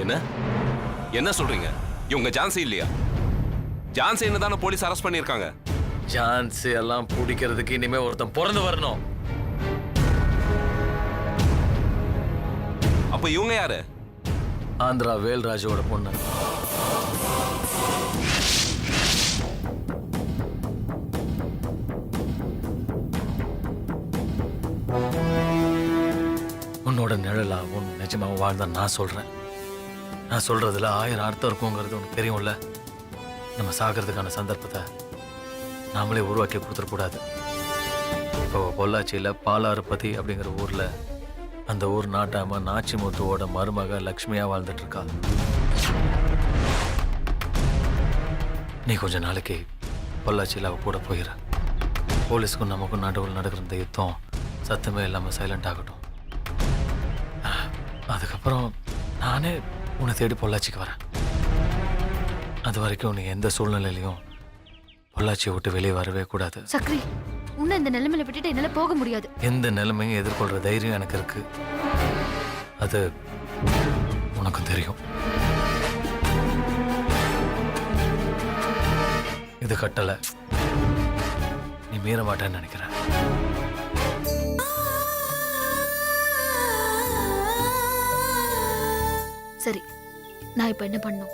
என்ன என்ன சொல்றீங்க? இவங்க ஜான்சி இல்லையா? ஜான்சின்னு தானே போலீஸ் அரெஸ்ட் பண்ணிருக்காங்க. ஜான்சி எல்லாம் பிடிக்கிறதுக்கு இனிமே ஒருத்தன் பிறந்து வரணும். அப்ப இவங்க யாரு? ஆந்திரா வேல்ராஜோட பொண்ணு. உன்னோட நிழலா உன் நிஜமாவும் வாழ்ந்தா நான் சொல்றேன். நான் சொல்றதுல 1000 அர்த்தம் இருக்குங்கிறது உனக்கு தெரியும்ல. நம்ம சாகிறதுக்கான சந்தர்ப்பத்தை நாமளே உருவாக்கி கொடுத்துடக்கூடாது. இப்போ பொள்ளாச்சியில் பாலாறுபதி அப்படிங்கிற ஊர்ல அந்த ஊர் நாட்டாம நாச்சிமுத்துவோட மருமக லக்ஷ்மியா வாழ்ந்துட்டு இருக்கா. நீ கொஞ்ச நாளைக்கு பொள்ளாச்சியில் அவ கூட போயிரு. போலீஸ்க்கும் நமக்கும் நடுவில் நடக்கிற இந்த யுத்தம் சத்தமே இல்லாமல் சைலண்ட் ஆகட்டும். அதுக்கப்புறம் நானே உன்னை தேடி பொள்ளாச்சிக்கு வரேன். அது வரைக்கும் நீ எந்த சூழ்நிலையிலையும் பொள்ளாச்சியை விட்டு வெளியே வரவே கூடாது. சக்ரி, உன்னை இந்த நிலைமையில விட்டுட்டு என்னால போக முடியாது. எந்த நிலைமையும் எதிர்கொள்ற தைரியம் எனக்கு இருக்கு. அது உனக்கும் தெரியும். இது கட்டளை, நீ மீற மாட்டேன்னு நினைக்கிறேன். சரி, நான் இப்ப என்ன பண்ணும்?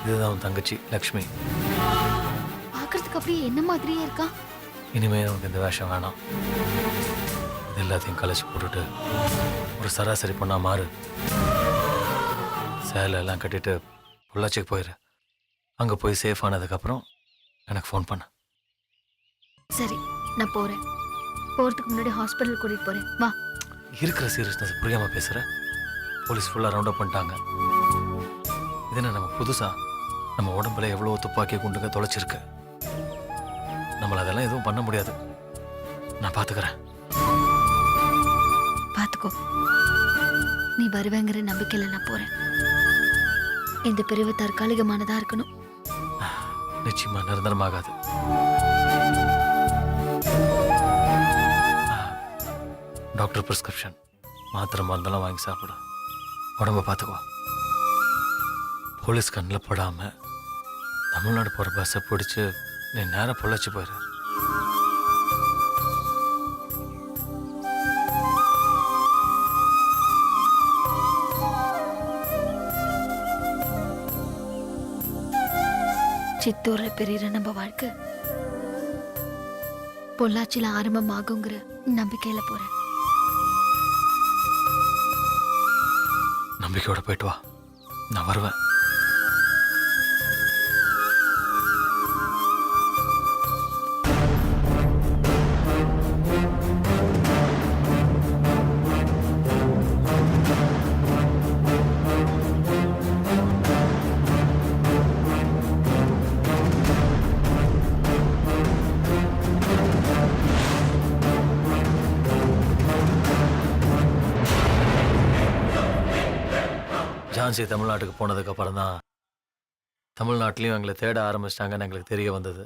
இதுதான் உன் தங்கச்சி லக்ஷ்மி. பாக்குறதுக்கு அப்படியே என்ன மாதிரியே இருக்கா. இனிமே உனக்கு இந்த வேஷம் வேணாம். இது எல்லாத்தையும் கலைச்சி போட்டுட்டு ஒரு சராசரி பொண்ணா மாறு. சேலை எல்லாம் கட்டிட்டு பொள்ளாச்சிக்கு போயிரு. அங்க போய் சேஃப் ஆனதுக்கப்புறம் எனக்கு ஃபோன் பண்ண. சரி, நான் போறேன். போறதுக்கு முன்னாடி ஹாஸ்பிட்டல் கூட்டிட்டு போறேன். வா. இருக்கிற சீரியஸ்னஸ் புரியாம பேசுற. போலீஸ் ஃபுல்லா ரவுண்ட் அப் பண்ணிட்டாங்க. இது என்ன நமக்கு புதுசா? நம்ம உடம்புல எவ்வளவு துப்பாக்கி குண்டுங்க தொலைச்சிருக்கு. நம்மள அதெல்லாம் எதுவும் பண்ண முடியாது. நான் பாத்துக்கிறேன். பாத்துக்கோ. நீ வருவேங்கிற நம்பிக்கையில நான் போறேன். இந்த பிரிவு தற்காலிகமானதா இருக்கணும். நிச்சயமா நிரந்தரமாகாது. டாக்டர் பிரிஸ்கிரிப்ஷன் மாத்திரை மருந்தெல்லாம் வாங்கி சாப்பிடு. உடம்ப பார்த்துக்கோ. போலீஸ் கண்ணில் படாம தமிழ்நாடு போகிற பஸ்ஸை பிடிச்சி நீ நேரம் பொள்ளாச்சி போயிரு. சித்தூர்ல பெரிய நம்ம வாழ்க்கை பொள்ளாச்சியில ஆரம்பமாகுங்கிற நம்பிக்கையில போறேன். நம்பிக்கையோட போயிட்டு வா. நான் வருவேன். ஜான்சி தமிழ்நாட்டுக்கு போனதுக்கு அப்புறம் தான் தமிழ்நாட்டிலையும் எங்களை தேட ஆரம்பிச்சிட்டாங்கன்னு எங்களுக்கு தெரிய வந்தது.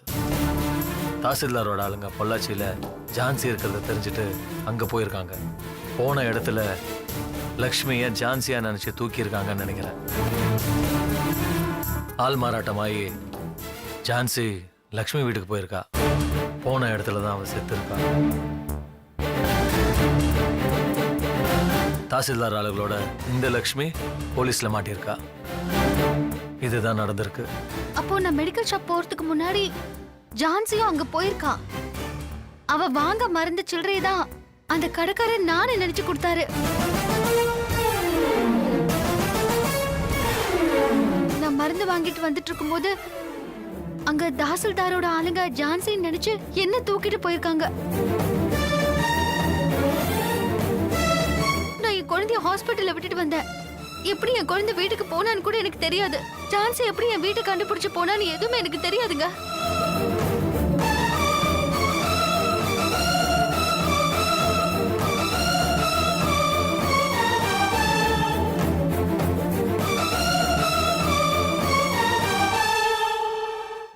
தாசில்தாரோட ஆளுங்க பொள்ளாச்சியில் ஜான்சி இருக்கிறத தெரிஞ்சுட்டு அங்கே போயிருக்காங்க. போன இடத்துல லக்ஷ்மியை ஜான்சியா நினச்சி தூக்கியிருக்காங்கன்னு நினைக்கிறேன். ஆள் மாறாட்டமாகி ஜான்சி லக்ஷ்மி வீட்டுக்கு போயிருக்கா. போன இடத்துல தான் அவன் செத்து இருக்கா. தாசில்தார் ஆளுகளோட இந்த லக்ஷ்மி போலீஸ்ல மாட்டியிருக்கா. இதுதான் நடந்திருக்கு. அப்போ நான் மெடிக்கல் ஷாப் போறதுக்கு முன்னாடி ஜான்சியும் அங்க போயிருக்கா. அவ வாங்க மருந்து சில்லறைதான் அந்த கடைக்காரர் நானே நினைச்சு கொடுத்தாரு. நான் மருந்து வாங்கிட்டு வந்துட்டு இருக்கும்போது அங்க தாசில்தாரோட ஆளுங்க ஜான்சின்னு நினைச்சு என்ன தூக்கிட்டு போயிருக்காங்க. நான் என் குழந்தைய ஹாஸ்பிட்டல்ல விட்டுட்டு வந்தேன். எப்படி என் குழந்தை வீட்டுக்கு போனான்னு கூட எனக்கு தெரியாது. ஜான்சி எப்படி என் வீட்டை கண்டுபிடிச்சு போனான்னு எதுவுமே எனக்கு தெரியாதுங்க.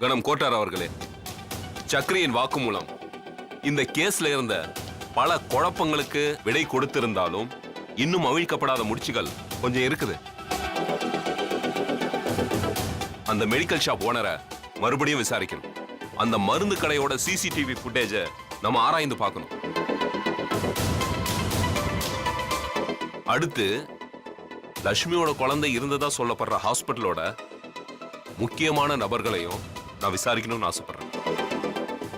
கணம் கோட்டார் அவர்களே, சக்ரியின் வாக்குமூலம் இந்த கேஸ்ல இருந்த பல குழப்பங்களுக்கு விடை கொடுத்திருந்தாலும் இன்னும் அவிழ்க்கப்படாத முடிச்சுகள் கொஞ்சம் இருக்குது. அந்த மெடிக்கல் ஷாப் ஓனரை மறுபடியும் விசாரிக்கணும். அந்த மருந்து கடையோட சிசிடிவி ஃபுட்டேஜை நம்ம ஆராய்ந்து பார்க்கணும். அடுத்து லட்சுமியோட குழந்தை இருந்ததா சொல்லப்படுற ஹாஸ்பிட்டலோட முக்கியமான நபர்களையும் நான் விசாரிக்கணும்னு ஆசைப்படுறேன்.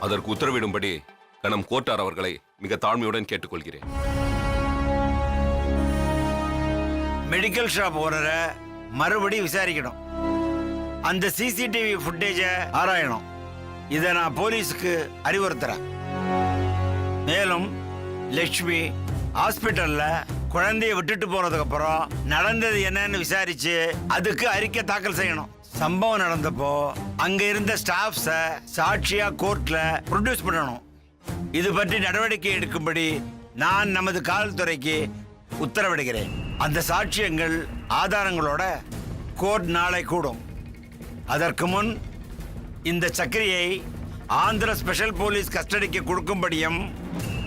அதற்கு உத்தரவிடும்படி கணம் கோட்டார் அவர்களை மிக தாழ்மையுடன் கேட்டுக்கொள்கிறேன். மெடிக்கல் ஷாப் ஓனரை மறுபடி விசாரிக்கணும். அந்த சிசிடிவி ஃபுட்டேஜை ஆராயணும். இதை நான் போலீஸுக்கு அறிவுறுத்துறேன். மேலும் லட்சுமி ஹாஸ்பிட்டல்ல குழந்தைய விட்டுட்டு போனதுக்கு அப்புறம் நடந்தது என்னன்னு விசாரிச்சு அதுக்கு அறிக்கை தாக்கல் செய்யணும். சம்பவம் நடந்தப்போ அங்க இருந்த ஸ்டாஃப்ஸ சாட்சியா கோர்ட்ல ப்ரொடியூஸ் பண்ணணும். இது பற்றி நடவடிக்கை எடுக்கும்படி நான் நமது காவல்துறைக்கு உத்தரவிடுகிறேன். அந்த சாட்சியங்கள் ஆதாரங்களோட கோர்ட் நாளை கூடும். அதற்கு முன் இந்த சக்கரியை ஆந்திர ஸ்பெஷல் போலீஸ் கஸ்டடிக்கு கொடுக்கும்படியும்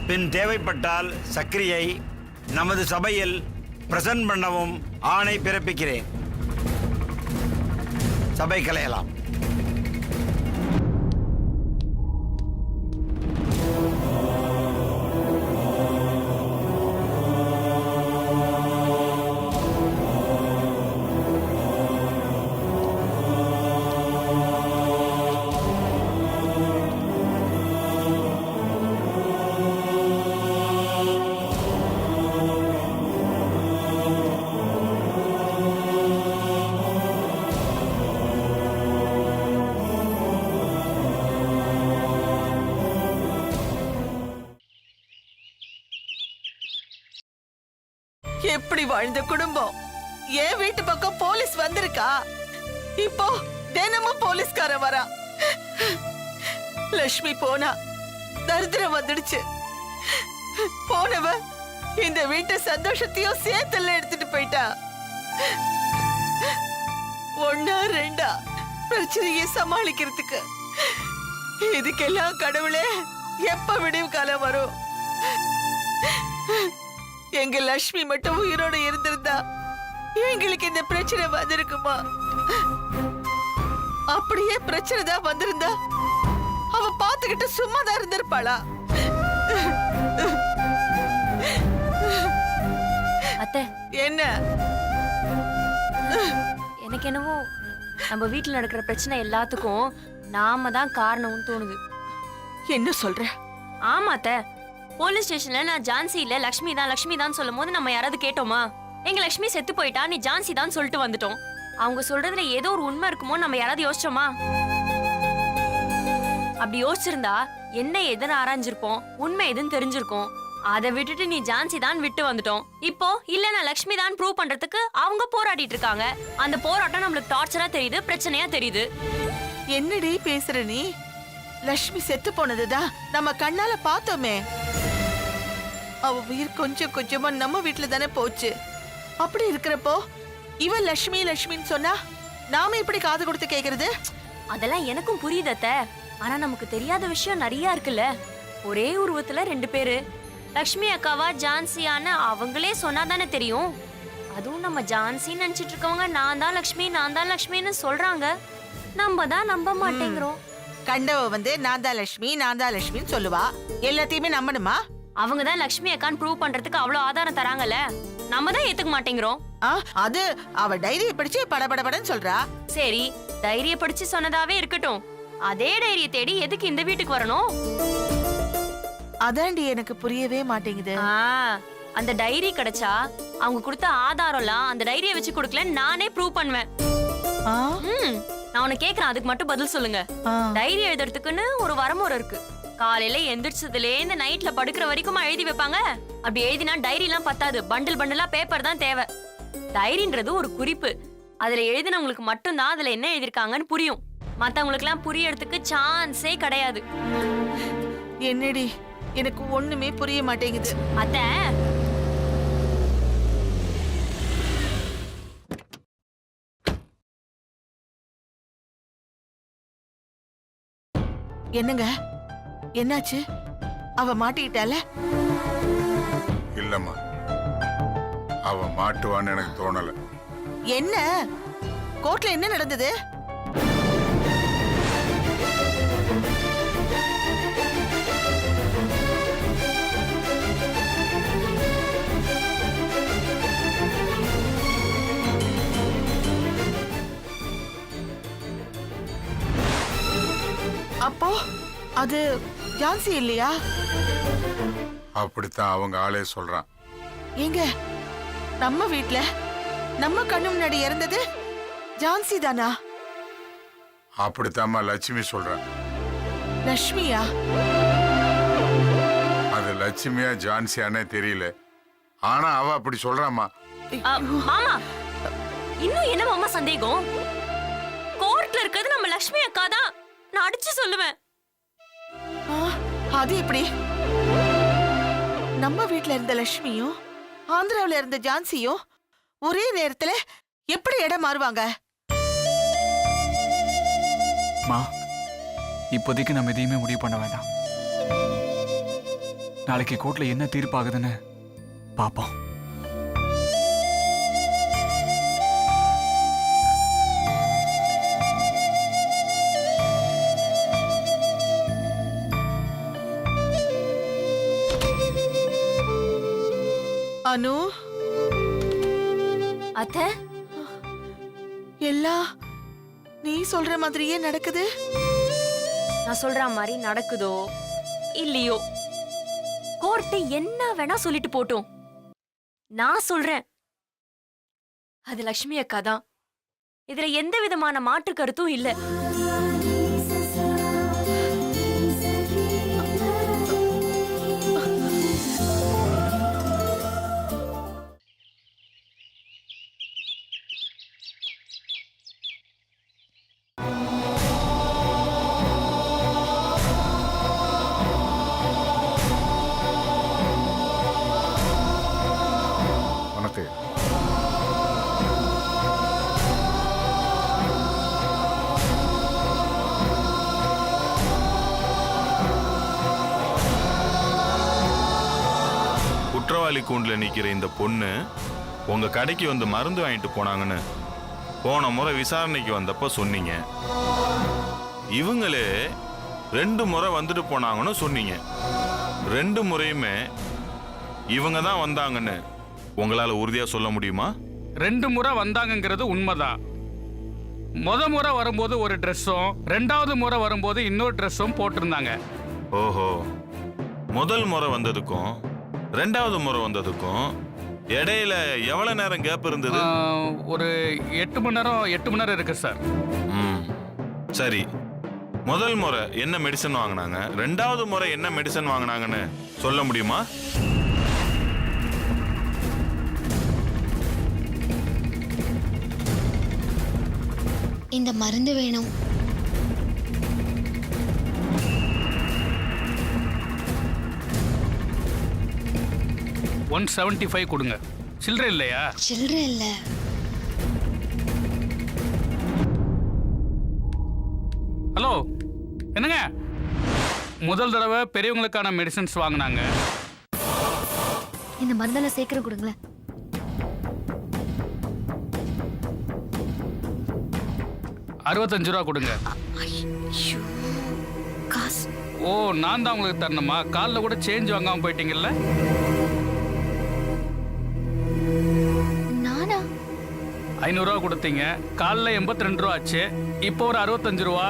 பின் தேவைப்பட்டால் சக்கரியை நமது சபையில் பிரசன்ட் பண்ணவும் ஆணை பிறப்பிக்கிறேன். சபை கலையலாம். எப்படி வாழ்ந்த குடும்பம். என் வீட்டு பக்கம் போலீஸ் வந்திருக்கா. இப்போ தினமும் போலீஸ்கார வரா. லட்சுமி போனா தரித்திரம் வந்துடுச்சு. போனவ இந்த வீட்டு சந்தோஷத்தையும் சேர்த்தல்ல எடுத்துட்டு போயிட்டா. ஒன்னா ரெண்டா பிரச்சனையை சமாளிக்கிறதுக்கு. இதுக்கெல்லாம் கடவுளே எப்ப விடிவு காலம் வரும். எங்க லட்சுமி மட்டும் உயிரோட இருந்திருந்தா எங்களுக்கு இந்த பிரச்சனை வந்திருக்குமா? அப்படியே பிரச்சனை தான் வந்திருந்தா அவ பாத்துக்கிட்டு சும்மா தான் இருந்திருப்பாளா? அத்தை, என்ன எனக்கு என்னவோ நம்ம வீட்டுல நடக்கிற பிரச்சனை எல்லாத்துக்கும் நாம தான் காரணம்னு தோணுது. என்ன சொல்ற? ஆமா அத்தை, போலீஸ் ஸ்டேஷன்ல நான் ஜான்சி இல்ல லக்ஷ்மி தான் சொல்லும் போது நம்ம யாராவது கேட்டோமா? எங்க லக்ஷ்மி செத்து போயிட்டா, நீ ஜான்சி தான் சொல்லிட்டு வந்துட்டோம். அவங்க சொல்றதுல ஏதோ ஒரு உண்மை இருக்குமோ நம்ம யாராவது யோசிச்சோமா? அப்படி யோசிச்சிருந்தா என்ன எதுன்னு ஆராய்ஞ்சிருப்போம், உண்மை எதுன்னு தெரிஞ்சிருக்கும். அதை விட்டுட்டு நீ ஜான்சி தான் விட்டு வந்துட்டோம். இப்போ இல்ல நான் லக்ஷ்மி தான் ப்ரூவ் பண்றதுக்கு அவங்க போராடிட்டு இருக்காங்க. அந்த போராட்டம் நம்மளுக்கு டார்ச்சரா தெரியுது, பிரச்சனையா தெரியுது. என்னடி பேசுற நீ? லட்சுமி செத்து போனதுதான் நம்ம கண்ணால பார்த்தோமே. அவ உயிர் கொஞ்சம் கொஞ்சமா நம்ம வீட்டுல தானே போச்சு. அப்படி இருக்கிறப்போ இவ லட்சுமின்னு சொன்னா நாம எப்படி காது கொடுத்து கேக்குறது? அதெல்லாம் எனக்கும் புரியுது அத்தை. ஆனா நமக்கு தெரியாத விஷயம் நிறைய இருக்குல்ல. ஒரே உருவத்துல ரெண்டு பேரு, லக்ஷ்மி அக்காவா ஜான்சியான்னு அவங்களே சொன்னாதானே தெரியும். அதுவும் நம்ம ஜான்சின்னு நினைச்சிட்டு இருக்கவங்க நான் தான் லக்ஷ்மின்னு சொல்றாங்க. நம்ம தான் நம்ப மாட்டேங்கிறோம். கண்டவ வந்து நான் தான் லட்சுமின்னு சொல்லுவா. எல்லாத்தையுமே நம்பணுமா? அவங்க தான் லக்ஷ்மி அக்கான்னு ப்ரூவ் பண்றதுக்கு அவ்வளவு ஆதாரம் தராங்கல்ல, நம்ம தான் ஏத்துக்க மாட்டேங்கிறோம். அது அவ டைரியை படிச்சு படபடபடன்னு சொல்றா. சரி, டைரிய படிச்சு சொன்னதாவே இருக்கட்டும். அதே டைரிய தேடி எதுக்கு இந்த வீட்டுக்கு வரணும்? அதாண்டி எனக்கு புரியவே மாட்டேங்குது. அந்த டைரி கிடைச்சா அவங்க கொடுத்த ஆதாரம்லாம் அந்த டைரியை வச்சு கொடுக்கல நானே ப்ரூவ் பண்ணுவேன். நான் உன்னை கேக்குறேன், அதுக்கு மட்டும் பதில் சொல்லுங்க. டைரி எழுதுறதுக்குன்னு ஒரு வரமுறை இருக்கு. காலையில எந்திரிச்சதுல இந்த நைட்ல படுக்கிற வரைக்கும் எழுதி வைப்பாங்க. அப்படி எழுதினா டைரி எல்லாம் பத்தாது, பண்டில் பண்டிலா பேப்பர் தான் தேவை. டைரின்றது ஒரு குறிப்பு. அதுல எழுதினவங்களுக்கு மட்டும்தான் அதுல என்ன எழுதிருக்காங்கன்னு புரியும். மத்தவங்களுக்கு எல்லாம் புரியறதுக்கு சான்ஸே கிடையாது. என்னடி எனக்கு ஒண்ணுமே புரிய மாட்டேங்குது. அத்தை, என்னங்க என்னாச்சு? அவ மாட்டிக்கிட்டால? இல்லம்மா, அவ மாட்டுவான்னு எனக்கு தோணல. என்ன கோர்ட்ல என்ன நடந்தது? அப்போ அது ஜான்சி இல்லையா? அப்படித்தான் அவங்க ஆளே சொல்றான். ஏங்க நம்ம வீட்ல நம்ம கண்ணு முன்னாடி இறந்தது ஜான்சி தானா? அப்படித்தாம்மா லட்சுமி சொல்றான். லட்சுமியா? அது லட்சுமியா ஜான்சியானே தெரியல, ஆனா அவ அப்படி சொல்றாம்மா. மாமா இன்னும் என்ன மாமா சந்தேகம்? கோர்ட்ல இருக்கிறது நம்ம லட்சுமி அக்கா தான். நான் அடிச்சு சொல்லுவேன். ஆ, அது எப்படி? நம்ம வீட்ல இருந்த லட்சுமியும் ஆந்திராவுல இருந்த ஜான்சியும் ஒரே நேரத்துல எப்படி இடம் மாறுவாங்க? மா, இப்போதைக்கு நம்ம எதையுமே முடிவு பண்ண வேண்டாம். நாளைக்கு கோர்ட்ல என்ன தீர்ப்பாகுதுன்னு பாப்போம். அனு, அத்தை, எல்லாம் நீ சொல்ற மாதிரியே நடக்குது. நான் சொல்ற மாதிரி நடக்குதோ இல்லையோ, கோர்ட்டு என்ன வேணா சொல்லிட்டு போட்டும். நான் சொல்றேன், அது லட்சுமி அக்கா தான். இதுல எந்த விதமான மாற்று கருத்தும் இல்ல. உனக்கு குற்றவாளி கூண்டுல நிக்கிற இந்த பொண்ணு உங்க கடைக்கு வந்து மருந்து வாங்கிட்டு போனாங்கன்னு போன முறை விசாரணைக்கு வந்தப்ப சொன்னீங்க. இவங்களே 2 முறை வந்துட்டு போனாங்கன்னு சொன்னீங்க. 2 முறையுமே இவங்க தான் வந்தாங்கன்னு உங்களால உறுதியா சொல்ல முடியுமா? 2 முறை வந்தாங்கங்கிறது உண்மைதான். முறை வரும்போது ஒரு ட்ரெஸ்ஸும் 2வது முறை வரும்போது இன்னொரு ட்ரெஸ்ஸும் போட்டிருந்தாங்க. ஓஹோ, முதல் முறை வந்ததுக்கும் 2வது முறை வந்ததுக்கும் இடையில எவ்வளவு நேரம் கேப் இருந்தது? ஒரு 8 மணி நேரம் இருக்கு சார். சரி, முதல் முறை என்ன மெடிசன் வாங்கினாங்க, 2வது முறை என்ன மெடிசன் வாங்கினாங்கன்னு சொல்ல முடியுமா? இந்த மருந்து வேணும். $175 கொடுங்க. சில்லறை இல்லையா? சில்லறை இல்ல. ஹலோ, என்னங்க? முதல் தடவை பெரியவங்களுக்கான மெடிசன்ஸ் வாங்கினாங்க. இந்த மருந்தெல்லாம் சீக்கிரம் கொடுங்களேன். $65 கொடுங்க. காசு. ஓ, நான் தான் உங்களுக்கு தரணுமா? காலில் கூட சேஞ்ச் வாங்காம போயிட்டீங்கல்ல? நானா? 500 கொடுத்தீங்க. காலில் 82 ரூபா ஆச்சு. இப்போ ஒரு 65 ரூபா,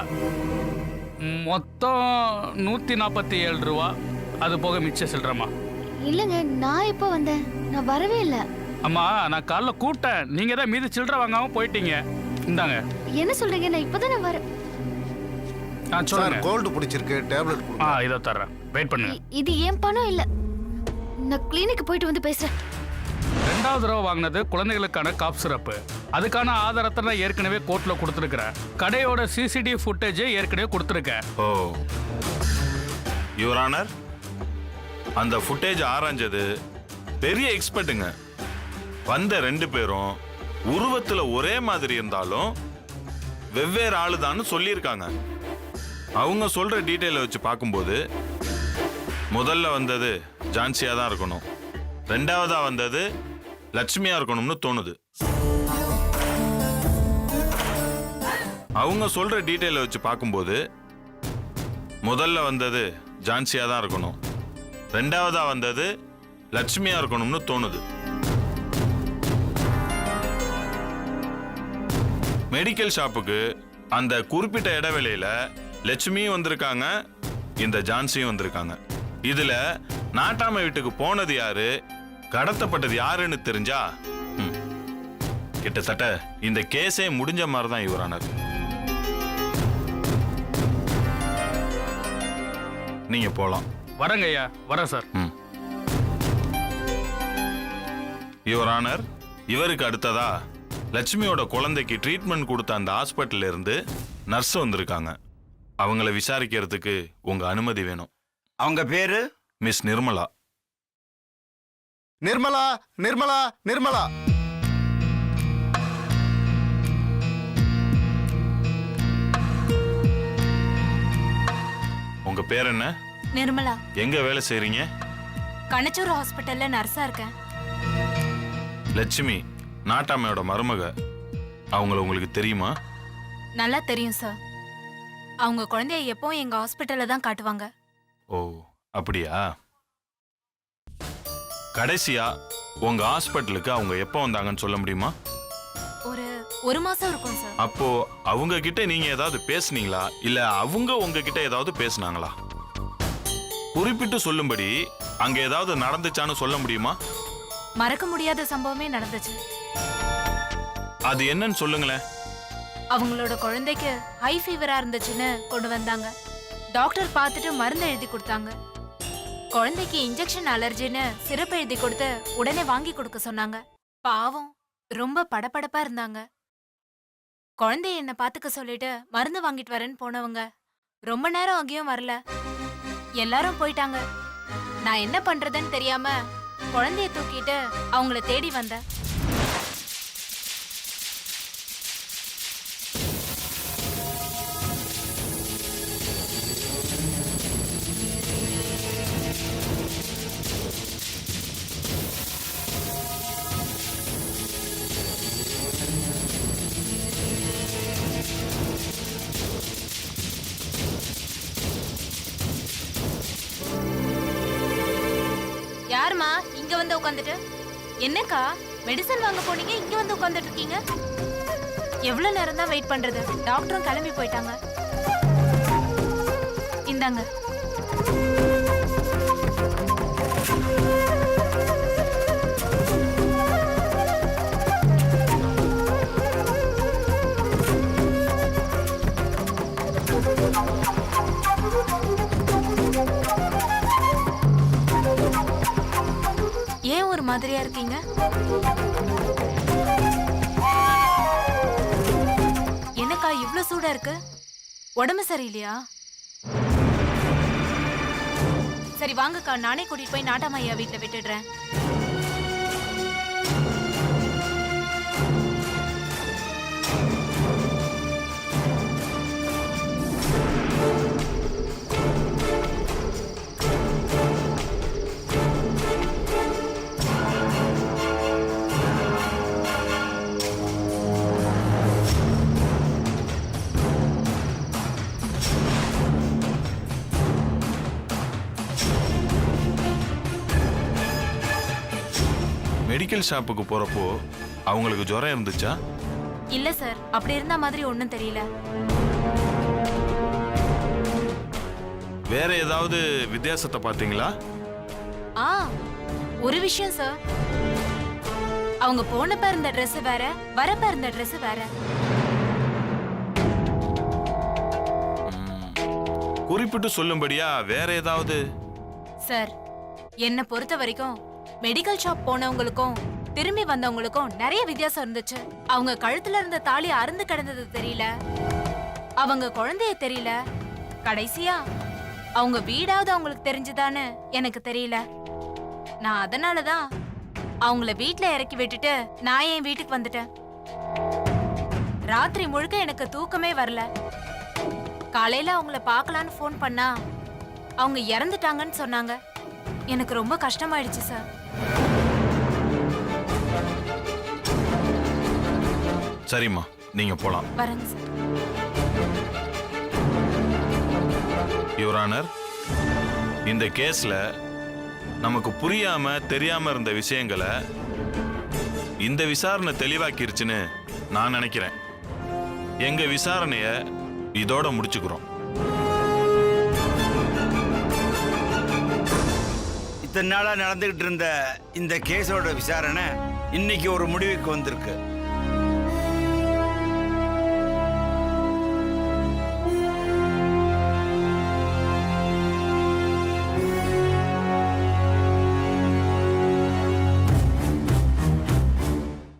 மொத்தம் 147 ரூபா. அது போக மிச்சம் சில்லறமா? இல்லங்க, நான் எப்போ வந்தேன்? நான் வரவே இல்லை. அம்மா, நான் காலைல கூப்பிட்டேன், நீங்க தான் மீதி சில்லற வாங்காம போயிட்டீங்க. இந்தாங்க. என்ன சொல்றீங்க? நான் இப்பதான் நான் வரேன். சொல்லுங்க. கோல்டு பிடிச்சிருக்கு, டேப்லெட் கொடுங்க. இதோ தர்றேன், வெயிட் பண்ணுங்க. இது ஏன் பணம் இல்ல. நான் கிளினிக் போயிட்டு வந்து பேசுறேன். ரெண்டாவது தடவை வாங்கினது குழந்தைகளுக்கான காப் சிரப்பு. அதுக்கான ஆதாரத்தை நான் ஏற்கனவே கோர்ட்ல கொடுத்துருக்கிறேன். கடையோட சிசிடிவி ஃபுட்டேஜ் ஏற்கனவே கொடுத்துருக்கேன். ஓ யுவர் ஆனர், அந்த ஃபுட்டேஜ் ஆராய்ஞ்சது பெரிய எக்ஸ்பர்ட்டுங்க. வந்த 2 பேரும் உருவத்துல ஒரே மாதிரி இருந்தாலும் வெவ்வேறு ஆளுதான்னு சொல்லியிருக்காங்க. அவங்க சொல்ற டீட்டெயிலை வச்சு பார்க்கும்போது முதல்ல வந்தது ஜான்சியா தான் இருக்கணும், ரெண்டாவதா வந்தது லட்சுமியா இருக்கணும்னு தோணுது. அவங்க சொல்ற டீட்டெயிலை வச்சு பார்க்கும்போது முதல்ல வந்தது ஜான்சியா தான் இருக்கணும், ரெண்டாவதா வந்தது லட்சுமியா இருக்கணும்னு தோணுது. மெடிக்கல் ஷாப்புக்கு அந்த குறிப்பிட்ட இடைவேளையில லட்சுமியும் வந்திருக்காங்க, இந்த ஜான்சியும் வந்திருக்காங்க. இதுல நாட்டாம வீட்டுக்கு போனது யாரு, கடத்தப்பட்டது யாருன்னு தெரிஞ்சா கிட்டத்தட்ட இந்த கேஸே முடிஞ்ச மாதிரி தான் யுவர் ஆனர். நீங்க போலாம். வரங்க ஐயா, வரேன் சார். யுவர் ஆனர், இவருக்கு அடுத்ததா லட்சுமியோட குழந்தைக்கு ட்ரீட்மெண்ட் கொடுத்த அந்த ஹாஸ்பிட்டல்ல இருந்து நர்ஸ் வந்திருக்காங்க. அவங்கள விசாரிக்கிறதுக்கு உங்க அனுமதி வேணும். அவங்க பேரு மிஸ் நிர்மலா. நிர்மலா, நிர்மலா, நிர்மலா. உங்க பேர் என்ன? நிர்மலா. எங்க வேலை செய்றீங்க? கணச்சூர் ஹாஸ்பிட்டல்ல நர்ஸா இருக்கேன். லட்சுமி நாட்டாமையோட மருமக. அவங்கள உங்களுக்கு தெரியுமா? நல்லா தெரியும் சார். அவங்க குழந்தைய எப்பவும் எங்க ஹாஸ்பிட்டல்ல தான் காட்டுவாங்க. ஓ அப்படியா? கடைசியா உங்க ஹாஸ்பிட்டலுக்கு அவங்க எப்போ வந்தாங்கன்னு சொல்ல முடியுமா? ஒரு மாசம் இருக்கும் சார். அப்போ அவங்க கிட்ட நீங்க ஏதாவது பேசுனீங்களா, இல்ல அவங்க உங்ககிட்ட ஏதாவது பேசுனாங்களா? குறிப்பிட்டு சொல்லும்படி அங்க ஏதாவது நடந்துச்சான்னு சொல்ல முடியுமா? மறக்க முடியாத சம்பவமே நடந்துச்சு. அது என்னன்னு சொல்லுங்களேன். அவங்களோட குழந்தைக்கு ஹை ஃபீவரா இருந்துச்சுன்னு கொண்டு வந்தாங்க. டாக்டர் பார்த்துட்டு மருந்து எழுதி கொடுத்தாங்க. குழந்தைக்கு இன்ஜெக்ஷன் அலர்ஜின்னு சிரப் எழுதி கொடுத்து உடனே வாங்கி கொடுக்க சொன்னாங்க. பாவம் ரொம்ப படபடப்பா இருந்தாங்க. குழந்தைய என்ன பாத்துக்க சொல்லிட்டு மருந்து வாங்கிட்டு வரேன்னு போனவங்க ரொம்ப நேரம் அங்கேயும் வரல. எல்லாரும் போயிட்டாங்க. நான் என்ன பண்றதுன்னு தெரியாம குழந்தைய தூக்கிட்டு அவங்கள தேடி வந்தேன். யாருமா இங்க வந்து உட்காந்துட்டு? என்னக்கா மெடிசன் வாங்க போனீங்க, இங்க வந்து உட்காந்துட்டு இருக்கீங்க? எவ்வளவு நேரம் தான் வெயிட் பண்றது? டாக்டரும் கிளம்பி போயிட்டாங்க. இந்தாங்க. ஏன் ஒரு மாதிரியா இருக்கீங்க? என்னக்கா இவ்ளோ சூடா இருக்கு? உடம்பு சரியில்லையா? சரி வாங்கக்கா, நானே கூட்டிட்டு போய் நாட்டாமையா வீட்டுல விட்டுடுறேன். மெடிக்கல் ஷாப்புக்கு போறப்போ அவங்களுக்கு ஜுரம் இருந்துச்சா? இல்ல சார், அப்படி இருந்த மாதிரி ஒண்ணும் தெரியல. வேற ஏதாவது வித்தியாசத்தை பாத்தீங்களா? ஒரு விஷயம் சார், அவங்க போனப்ப இருந்த Dress வேற, வரப்ப இருந்த Dress வேற. குறிப்பிட்டு சொல்லும்படியா வேற ஏதாவது? சார், என்ன பொறுத்த வரைக்கும் மெடிக்கல் ஷாப் போனவங்களுக்கும் திரும்பி வந்தவங்களுக்கும் நிறைய வித்தியாசம் இருந்துச்சு. அவங்க கழுத்துல இருந்த தாலி அறுந்து கிடந்தது தெரியல, அவங்க குழந்தைய தெரியல, கடைசியா அவங்க வீடாவது அவங்களுக்கு தெரிஞ்சுதான்னு எனக்கு தெரியல. நான் அதனாலதான் அவங்கள வீட்ல இறக்கி விட்டுட்டு நான் என் வீட்டுக்கு வந்துட்டேன். ராத்திரி முழுக்க எனக்கு தூக்கமே வரல. காலையில அவங்கள பார்க்கலான்னு ஃபோன் பண்ணா அவங்க இறந்துட்டாங்கன்னு சொன்னாங்க. எனக்கு ரொம்ப கஷ்டமாயிடுச்சு சார். சரிம்மா, நீங்க போலாம். வரேங்க சார். யுவர் ஆனர், இந்த கேஸ்ல நமக்கு புரியாம தெரியாம இருந்த விஷயங்களை இந்த விசாரணை தெளிவாக்கிருச்சுன்னு நான் நினைக்கிறேன். எங்க விசாரணைய இதோட முடிச்சுக்கிறோம். இத்தனை நாளா நடந்துகிட்டு இருந்த இந்த கேஸோட விசாரணை இன்னைக்கு ஒரு முடிவுக்கு வந்திருக்கு.